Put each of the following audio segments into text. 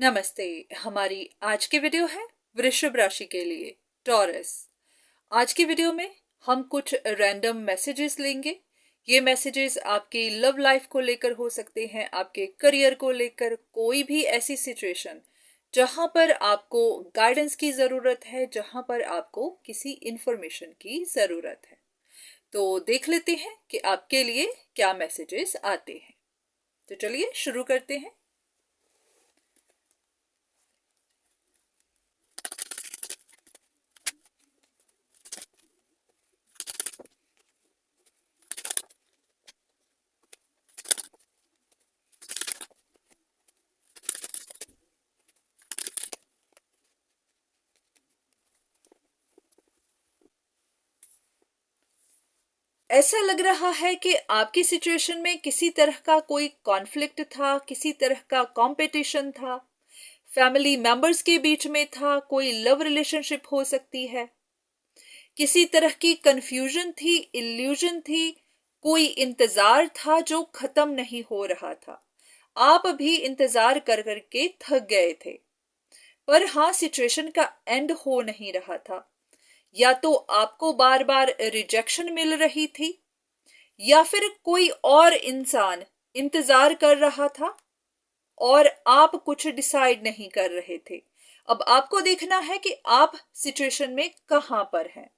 नमस्ते। हमारी आज की वीडियो है वृषभ राशि के लिए, टॉरस। आज की वीडियो में हम कुछ रैंडम मैसेजेस लेंगे। ये मैसेजेस आपकी लव लाइफ को लेकर हो सकते हैं, आपके करियर को लेकर, कोई भी ऐसी सिचुएशन जहां पर आपको गाइडेंस की ज़रूरत है, जहां पर आपको किसी इंफॉर्मेशन की ज़रूरत है। तो देख लेते हैं कि आपके लिए क्या मैसेजेस आते हैं। तो चलिए शुरू करते हैं। ऐसा लग रहा है कि आपकी सिचुएशन में किसी तरह का कोई कॉन्फ्लिक्ट था, किसी तरह का कंपटीशन था, फैमिली मेंबर्स के बीच में था, कोई लव रिलेशनशिप हो सकती है, किसी तरह की कंफ्यूजन थी, इल्यूजन थी, कोई इंतजार था जो खत्म नहीं हो रहा था। आप भी इंतजार कर करके थक गए थे, पर हाँ, सिचुएशन का एंड हो नहीं रहा था। या तो आपको बार बार रिजेक्शन मिल रही थी, या फिर कोई और इंसान इंतजार कर रहा था और आप कुछ डिसाइड नहीं कर रहे थे। अब आपको देखना है कि आप सिचुएशन में कहां पर हैं।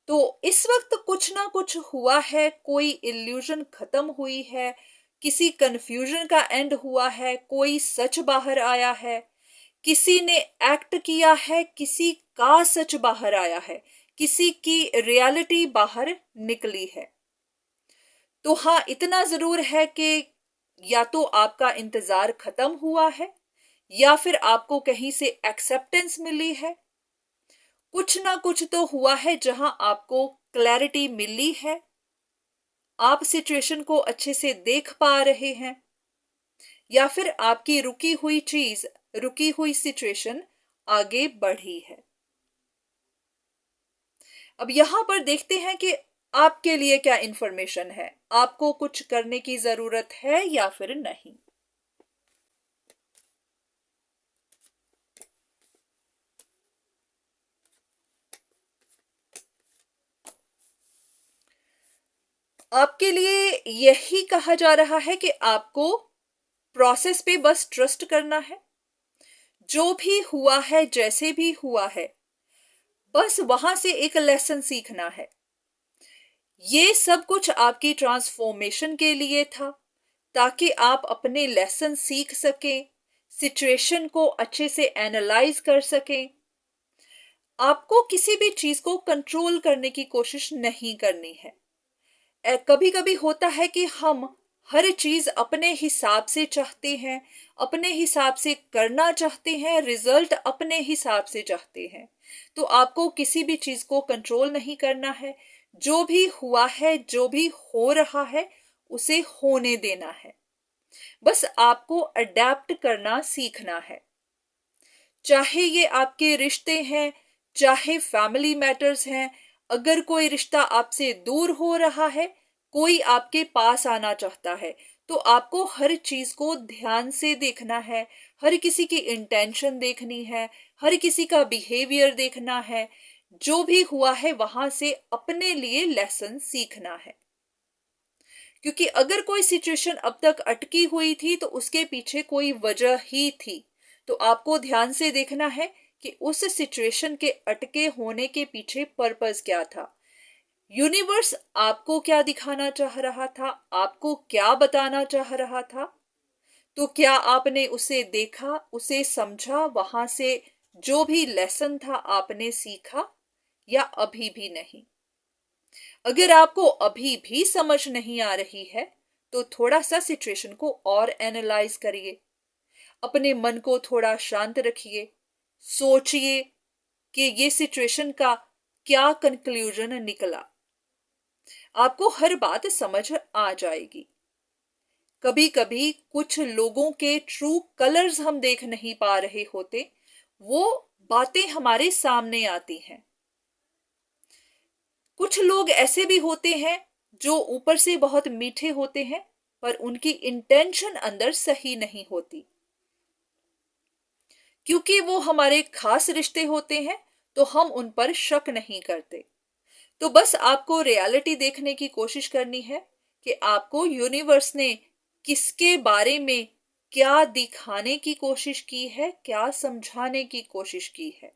तो इस वक्त कुछ ना कुछ हुआ है, कोई इल्यूजन खत्म हुई है, किसी कंफ्यूजन का एंड हुआ है, कोई सच बाहर आया है, किसी ने एक्ट किया है, किसी का सच बाहर आया है, किसी की रियलिटी बाहर निकली है। तो हाँ, इतना जरूर है कि या तो आपका इंतजार खत्म हुआ है, या फिर आपको कहीं से एक्सेप्टेंस मिली है। कुछ ना कुछ तो हुआ है जहां आपको क्लैरिटी मिली है, आप सिचुएशन को अच्छे से देख पा रहे हैं, या फिर आपकी रुकी हुई चीज, रुकी हुई सिचुएशन आगे बढ़ी है। अब यहां पर देखते हैं कि आपके लिए क्या इंफॉर्मेशन है, आपको कुछ करने की जरूरत है या फिर नहीं। आपके लिए यही कहा जा रहा है कि आपको प्रोसेस पे बस ट्रस्ट करना है। जो भी हुआ है, जैसे भी हुआ है, बस वहां से एक लेसन सीखना है। ये सब कुछ आपकी ट्रांसफॉर्मेशन के लिए था, ताकि आप अपने लेसन सीख सकें, सिचुएशन को अच्छे से एनालाइज कर सकें। आपको किसी भी चीज को कंट्रोल करने की कोशिश नहीं करनी है। कभी कभी होता है कि हम हर चीज अपने हिसाब से चाहते हैं, अपने हिसाब से करना चाहते हैं, रिजल्ट अपने हिसाब से चाहते हैं। तो आपको किसी भी चीज को कंट्रोल नहीं करना है। जो भी हुआ है, जो भी हो रहा है, उसे होने देना है। बस आपको अडेप्ट करना सीखना है। चाहे ये आपके रिश्ते हैं, चाहे फैमिली मैटर्स हैं। अगर कोई रिश्ता आपसे दूर हो रहा है, कोई आपके पास आना चाहता है, तो आपको हर चीज को ध्यान से देखना है। हर किसी की इंटेंशन देखनी है, हर किसी का बिहेवियर देखना है। जो भी हुआ है वहां से अपने लिए लेसन सीखना है। क्योंकि अगर कोई सिचुएशन अब तक अटकी हुई थी तो उसके पीछे कोई वजह ही थी। तो आपको ध्यान से देखना है कि उस सिचुएशन के अटके होने के पीछे पर्पस क्या था। यूनिवर्स आपको क्या दिखाना चाह रहा था, आपको क्या बताना चाह रहा था। तो क्या आपने उसे देखा, उसे समझा, वहां से जो भी लेसन था आपने सीखा, या अभी भी नहीं। अगर आपको अभी भी समझ नहीं आ रही है, तो थोड़ा सा सिचुएशन को और एनालाइज करिए। अपने मन को थोड़ा शांत रखिए, सोचिए कि ये सिचुएशन का क्या कंक्लूजन निकला। आपको हर बात समझ आ जाएगी। कभी कभी कुछ लोगों के ट्रू कलर्स हम देख नहीं पा रहे होते, वो बातें हमारे सामने आती हैं। कुछ लोग ऐसे भी होते हैं जो ऊपर से बहुत मीठे होते हैं, पर उनकी इंटेंशन अंदर सही नहीं होती। क्योंकि वो हमारे खास रिश्ते होते हैं तो हम उन पर शक नहीं करते। तो बस आपको रियलिटी देखने की कोशिश करनी है कि आपको यूनिवर्स ने किसके बारे में क्या दिखाने की कोशिश की है, क्या समझाने की कोशिश की है।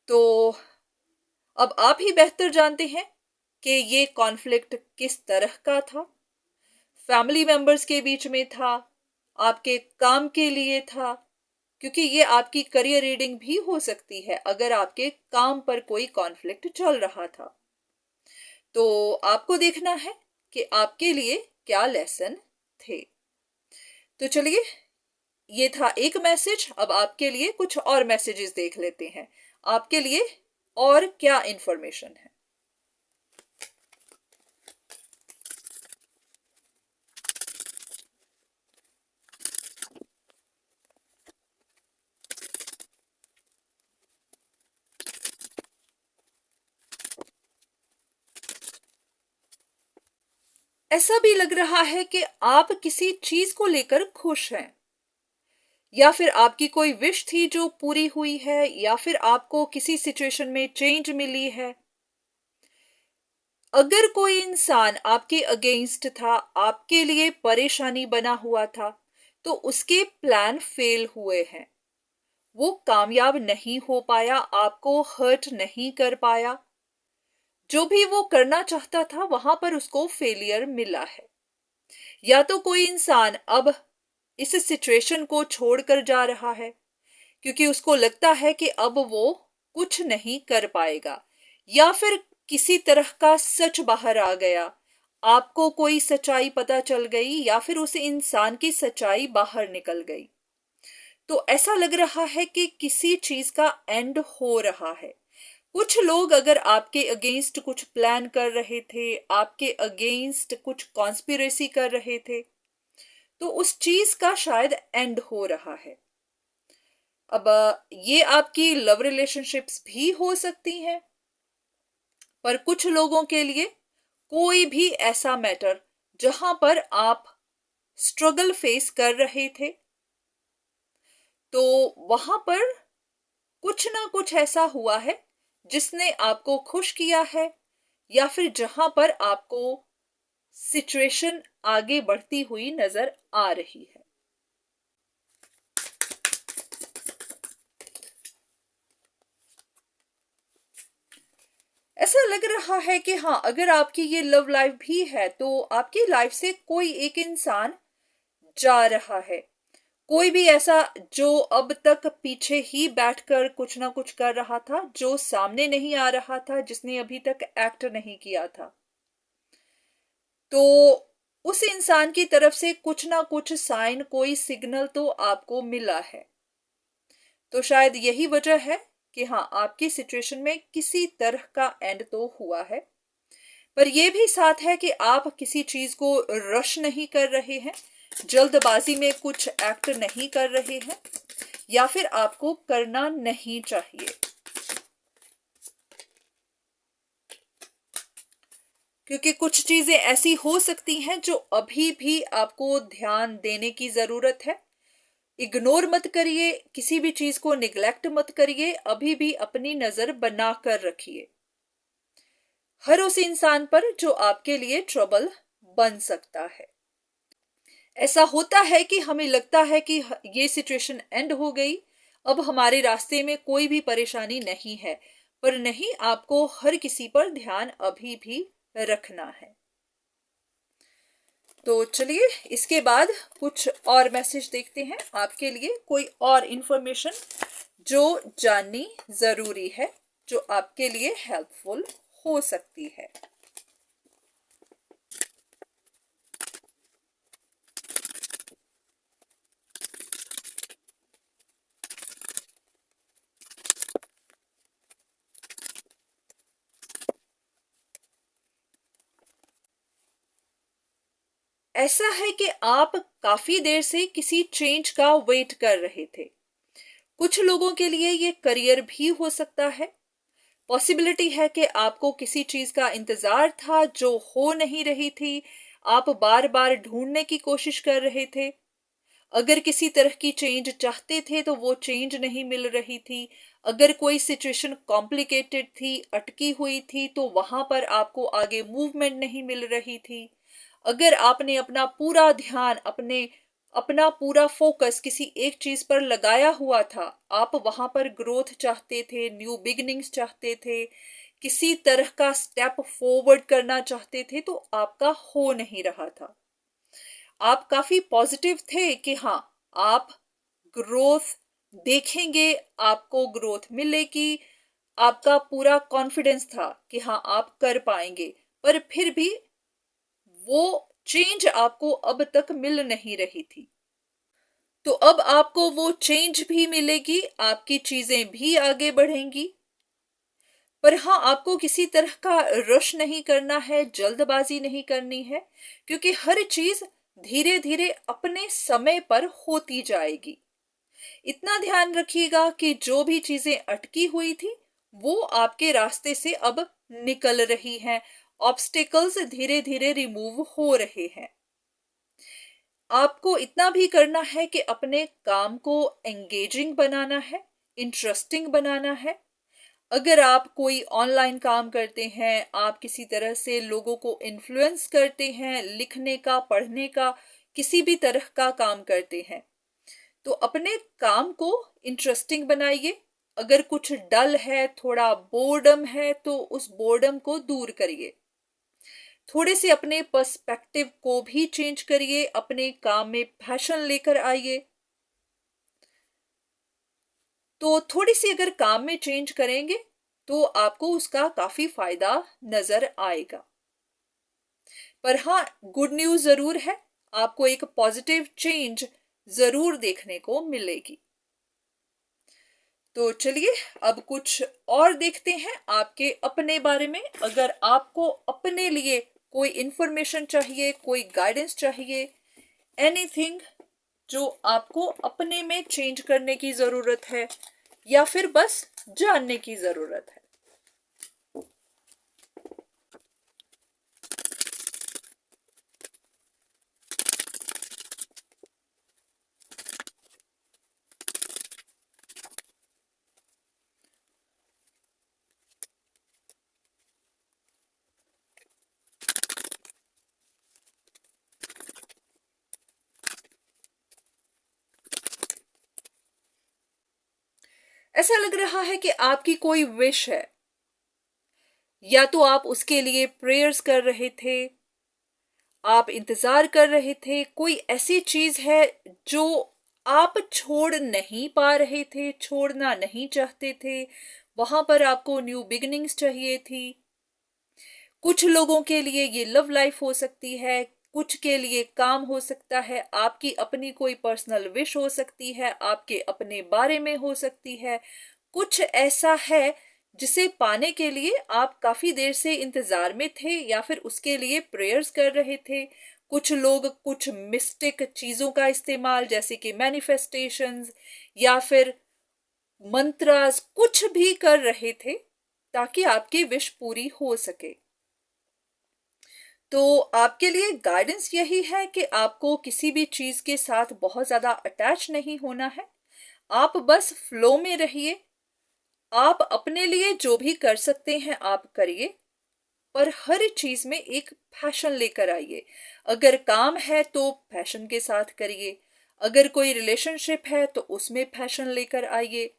तो अब आप ही बेहतर जानते हैं कि ये कॉन्फ्लिक्ट किस तरह का था। फैमिली मेंबर्स के बीच में था, आपके काम के लिए था, क्योंकि ये आपकी करियर रीडिंग भी हो सकती है अगर आपके काम पर कोई कॉन्फ्लिक्ट चल रहा था। तो आपको देखना है कि आपके लिए क्या लेसन थे। तो चलिए, ये था एक मैसेज। अब आपके लिए कुछ और मैसेजेस देख लेते हैं, आपके लिए और क्या इंफॉर्मेशन है। ऐसा भी लग रहा है कि आप किसी चीज को लेकर खुश हैं, या फिर आपकी कोई विश थी जो पूरी हुई है, या फिर आपको किसी सिचुएशन में चेंज मिली है। अगर कोई इंसान आपके अगेंस्ट था, आपके लिए परेशानी बना हुआ था, तो उसके प्लान फेल हुए हैं। वो कामयाब नहीं हो पाया, आपको हर्ट नहीं कर पाया। जो भी वो करना चाहता था वहां पर उसको फेलियर मिला है। या तो कोई इंसान अब इस सिचुएशन को छोड़कर जा रहा है क्योंकि उसको लगता है कि अब वो कुछ नहीं कर पाएगा, या फिर किसी तरह का सच बाहर आ गया, आपको कोई सच्चाई पता चल गई, या फिर उस इंसान की सच्चाई बाहर निकल गई। तो ऐसा लग रहा है कि किसी चीज का एंड हो रहा है। कुछ लोग अगर आपके अगेंस्ट कुछ प्लान कर रहे थे, आपके अगेंस्ट कुछ कॉन्स्पिरेसी कर रहे थे, तो उस चीज का शायद एंड हो रहा है। अब ये आपकी लव रिलेशनशिप्स भी हो सकती हैं, पर कुछ लोगों के लिए कोई भी ऐसा मैटर जहां पर आप स्ट्रगल फेस कर रहे थे, तो वहां पर कुछ ना कुछ ऐसा हुआ है जिसने आपको खुश किया है, या फिर जहां पर आपको सिचुएशन आगे बढ़ती हुई नजर आ रही है। ऐसा लग रहा है कि हाँ, अगर आपकी ये लव लाइफ भी है तो आपकी लाइफ से कोई एक इंसान जा रहा है। कोई भी ऐसा जो अब तक पीछे ही बैठकर कुछ ना कुछ कर रहा था, जो सामने नहीं आ रहा था, जिसने अभी तक एक्ट नहीं किया था, तो उस इंसान की तरफ से कुछ ना कुछ साइन, कोई सिग्नल तो आपको मिला है। तो शायद यही वजह है कि हाँ, आपकी सिचुएशन में किसी तरह का एंड तो हुआ है। पर यह भी साथ है कि आप किसी चीज को रश नहीं कर रहे हैं, जल्दबाजी में कुछ एक्ट नहीं कर रहे हैं, या फिर आपको करना नहीं चाहिए। क्योंकि कुछ चीजें ऐसी हो सकती हैं जो अभी भी आपको ध्यान देने की जरूरत है। इग्नोर मत करिए, किसी भी चीज को निग्लेक्ट मत करिए, अभी भी अपनी नजर बना कर रखिए हर उस इंसान पर जो आपके लिए ट्रबल बन सकता है। ऐसा होता है कि हमें लगता है कि ये सिचुएशन एंड हो गई, अब हमारे रास्ते में कोई भी परेशानी नहीं है, पर नहीं, आपको हर किसी पर ध्यान अभी भी रखना है। तो चलिए, इसके बाद कुछ और मैसेज देखते हैं, आपके लिए कोई और इंफॉर्मेशन जो जाननी जरूरी है, जो आपके लिए हेल्पफुल हो सकती है। ऐसा है कि आप काफी देर से किसी चेंज का वेट कर रहे थे। कुछ लोगों के लिए ये करियर भी हो सकता है। पॉसिबिलिटी है कि आपको किसी चीज का इंतजार था जो हो नहीं रही थी, आप बार बार ढूंढने की कोशिश कर रहे थे। अगर किसी तरह की चेंज चाहते थे तो वो चेंज नहीं मिल रही थी। अगर कोई सिचुएशन कॉम्प्लिकेटेड थी, अटकी हुई थी, तो वहां पर आपको आगे मूवमेंट नहीं मिल रही थी। अगर आपने अपना पूरा ध्यान, अपना पूरा फोकस किसी एक चीज पर लगाया हुआ था, आप वहां पर ग्रोथ चाहते थे, न्यू बिगिनिंग्स चाहते थे, किसी तरह का स्टेप फॉरवर्ड करना चाहते थे, तो आपका हो नहीं रहा था। आप काफी पॉजिटिव थे कि हाँ, आप ग्रोथ देखेंगे, आपको ग्रोथ मिलेगी, आपका पूरा कॉन्फिडेंस था कि हाँ आप कर पाएंगे, पर फिर भी वो चेंज आपको अब तक मिल नहीं रही थी। तो अब आपको वो चेंज भी मिलेगी, आपकी चीजें भी आगे बढ़ेंगी। पर हाँ, आपको किसी तरह का रश नहीं करना है, जल्दबाजी नहीं करनी है, क्योंकि हर चीज धीरे धीरे अपने समय पर होती जाएगी। इतना ध्यान रखिएगा कि जो भी चीजें अटकी हुई थी वो आपके रास्ते से अब निकल रही हैं, ऑब्स्टेकल्स धीरे धीरे रिमूव हो रहे हैं। आपको इतना भी करना है कि अपने काम को एंगेजिंग बनाना है, इंटरेस्टिंग बनाना है। अगर आप कोई ऑनलाइन काम करते हैं, आप किसी तरह से लोगों को इन्फ्लुएंस करते हैं, लिखने का, पढ़ने का, किसी भी तरह का काम करते हैं, तो अपने काम को इंटरेस्टिंग बनाइए। अगर कुछ डल है, थोड़ा बोर्डम है, तो उस बोर्डम को दूर करिए। थोड़े से अपने पर्सपेक्टिव को भी चेंज करिए, अपने काम में पैशन लेकर आइए। तो थोड़ी सी अगर काम में चेंज करेंगे तो आपको उसका काफी फायदा नजर आएगा। पर हाँ, गुड न्यूज जरूर है, आपको एक पॉजिटिव चेंज जरूर देखने को मिलेगी। तो चलिए अब कुछ और देखते हैं आपके अपने बारे में। अगर आपको अपने लिए कोई इंफॉर्मेशन चाहिए, कोई गाइडेंस चाहिए, एनीथिंग जो आपको अपने में चेंज करने की जरूरत है या फिर बस जानने की जरूरत है। ऐसा लग रहा है कि आपकी कोई विश है, या तो आप उसके लिए प्रेयर्स कर रहे थे, आप इंतजार कर रहे थे, कोई ऐसी चीज है जो आप छोड़ नहीं पा रहे थे, छोड़ना नहीं चाहते थे, वहां पर आपको न्यू बिगिनिंग्स चाहिए थी। कुछ लोगों के लिए ये लव लाइफ हो सकती है, कुछ के लिए काम हो सकता है, आपकी अपनी कोई पर्सनल विश हो सकती है, आपके अपने बारे में हो सकती है। कुछ ऐसा है जिसे पाने के लिए आप काफी देर से इंतजार में थे या फिर उसके लिए प्रेयर्स कर रहे थे। कुछ लोग कुछ मिस्टिक चीजों का इस्तेमाल, जैसे कि मैनिफेस्टेशंस या फिर मंत्रास, कुछ भी कर रहे थे ताकि आपकी विश पूरी हो सके। तो आपके लिए गाइडेंस यही है कि आपको किसी भी चीज के साथ बहुत ज्यादा अटैच नहीं होना है, आप बस फ्लो में रहिए। आप अपने लिए जो भी कर सकते हैं आप करिए, पर हर चीज में एक पैशन लेकर आइए। अगर काम है तो पैशन के साथ करिए, अगर कोई रिलेशनशिप है तो उसमें पैशन लेकर आइए,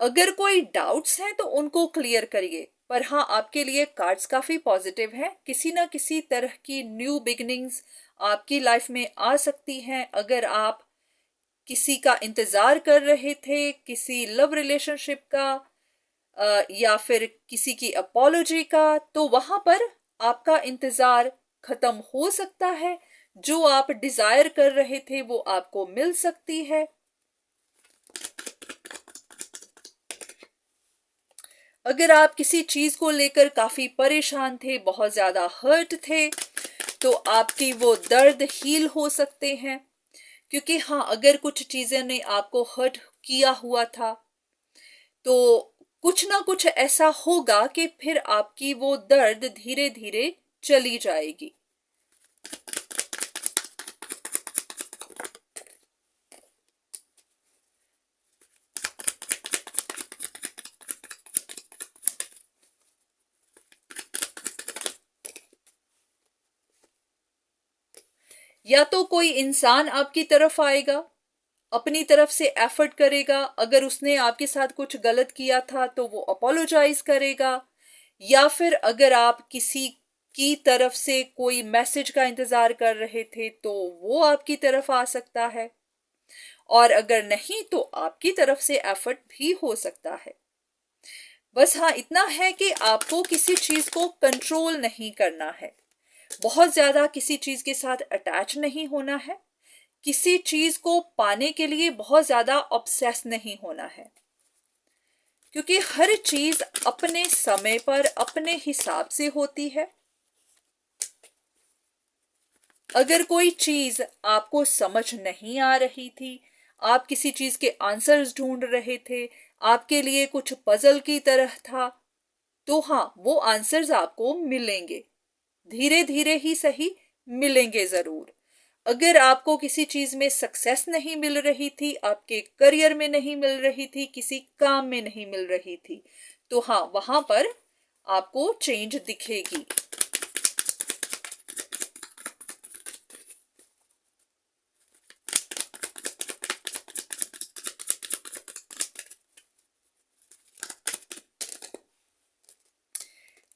अगर कोई डाउट्स हैं तो उनको क्लियर करिए। पर हाँ, आपके लिए कार्ड्स काफी पॉजिटिव हैं, किसी ना किसी तरह की न्यू बिगिनिंग्स आपकी लाइफ में आ सकती हैं। अगर आप किसी का इंतजार कर रहे थे, किसी लव रिलेशनशिप का या फिर किसी की अपॉलॉजी का, तो वहां पर आपका इंतजार खत्म हो सकता है। जो आप डिजायर कर रहे थे वो आपको मिल सकती है। अगर आप किसी चीज को लेकर काफी परेशान थे, बहुत ज्यादा हर्ट थे, तो आपकी वो दर्द हील हो सकते हैं। क्योंकि हाँ, अगर कुछ चीजें ने आपको हर्ट किया हुआ था तो कुछ ना कुछ ऐसा होगा कि फिर आपकी वो दर्द धीरे धीरे चली जाएगी। या तो कोई इंसान आपकी तरफ आएगा, अपनी तरफ से एफर्ट करेगा, अगर उसने आपके साथ कुछ गलत किया था तो वो अपोलोजाइज करेगा, या फिर अगर आप किसी की तरफ से कोई मैसेज का इंतजार कर रहे थे तो वो आपकी तरफ आ सकता है, और अगर नहीं तो आपकी तरफ से एफर्ट भी हो सकता है। बस हाँ, इतना है कि आपको किसी चीज को कंट्रोल नहीं करना है, बहुत ज्यादा किसी चीज के साथ अटैच नहीं होना है, किसी चीज को पाने के लिए बहुत ज्यादा ऑब्सेस नहीं होना है, क्योंकि हर चीज अपने समय पर अपने हिसाब से होती है। अगर कोई चीज आपको समझ नहीं आ रही थी, आप किसी चीज के आंसर्स ढूंढ रहे थे, आपके लिए कुछ पजल की तरह था, तो हाँ, वो आंसर्स आपको मिलेंगे, धीरे धीरे ही सही, मिलेंगे जरूर। अगर आपको किसी चीज में सक्सेस नहीं मिल रही थी, आपके करियर में नहीं मिल रही थी, किसी काम में नहीं मिल रही थी, तो हाँ, वहां पर आपको चेंज दिखेगी।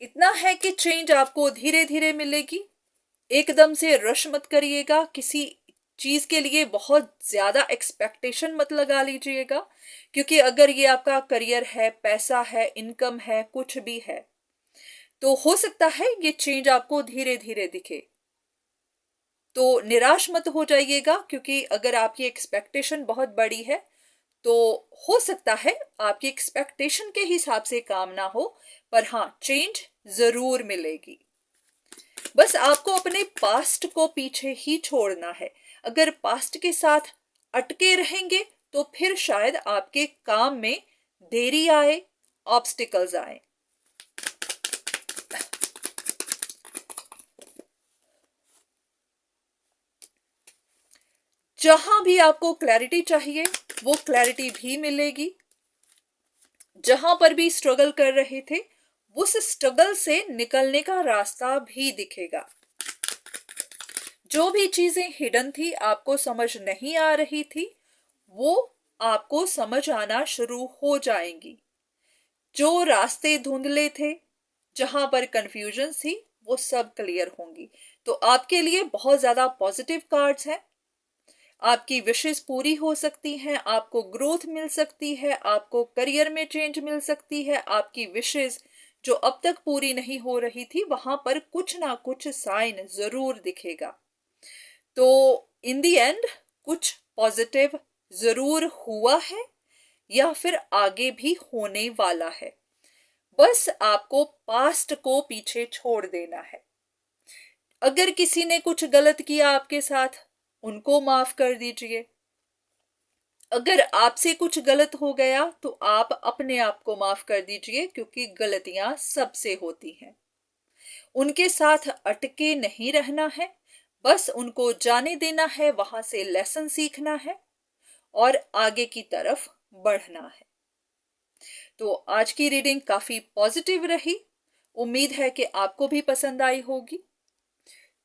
इतना है कि चेंज आपको धीरे धीरे मिलेगी, एकदम से रश मत करिएगा, किसी चीज के लिए बहुत ज्यादा एक्सपेक्टेशन मत लगा लीजिएगा, क्योंकि अगर ये आपका करियर है, पैसा है, इनकम है, कुछ भी है, तो हो सकता है ये चेंज आपको धीरे धीरे दिखे। तो निराश मत हो जाइएगा, क्योंकि अगर आपकी एक्सपेक्टेशन बहुत बड़ी है तो हो सकता है आपकी एक्सपेक्टेशन के हिसाब से काम ना हो, पर हाँ, चेंज जरूर मिलेगी। बस आपको अपने पास्ट को पीछे ही छोड़ना है। अगर पास्ट के साथ अटके रहेंगे तो फिर शायद आपके काम में देरी आए, ऑब्स्टिकल्स आए। जहां भी आपको क्लैरिटी चाहिए वो क्लैरिटी भी मिलेगी। जहां पर भी स्ट्रगल कर रहे थे, उस स्ट्रगल से निकलने का रास्ता भी दिखेगा। जो भी चीजें हिडन थी, आपको समझ नहीं आ रही थी, वो आपको समझ आना शुरू हो जाएंगी। जो रास्ते धुंधले थे, जहां पर कंफ्यूजन थी, वो सब क्लियर होंगी। तो आपके लिए बहुत ज्यादा पॉजिटिव कार्ड्स हैं। आपकी विशेष पूरी हो सकती हैं, आपको ग्रोथ मिल सकती है, आपको करियर में चेंज मिल सकती है, आपकी विशेष जो अब तक पूरी नहीं हो रही थी वहां पर कुछ ना कुछ साइन जरूर दिखेगा। तो इन दी एंड कुछ पॉजिटिव जरूर हुआ है, या फिर आगे भी होने वाला है। बस आपको पास्ट को पीछे छोड़ देना है। अगर किसी ने कुछ गलत किया आपके साथ, उनको माफ कर दीजिए। अगर आपसे कुछ गलत हो गया तो आप अपने आप को माफ कर दीजिए, क्योंकि गलतियां सबसे होती हैं। उनके साथ अटके नहीं रहना है, बस उनको जाने देना है, वहां से लेसन सीखना है और आगे की तरफ बढ़ना है। तो आज की रीडिंग काफी पॉजिटिव रही, उम्मीद है कि आपको भी पसंद आई होगी।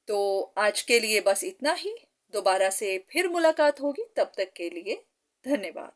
तो आज के लिए बस इतना ही, दोबारा से फिर मुलाकात होगी, तब तक के लिए धन्यवाद।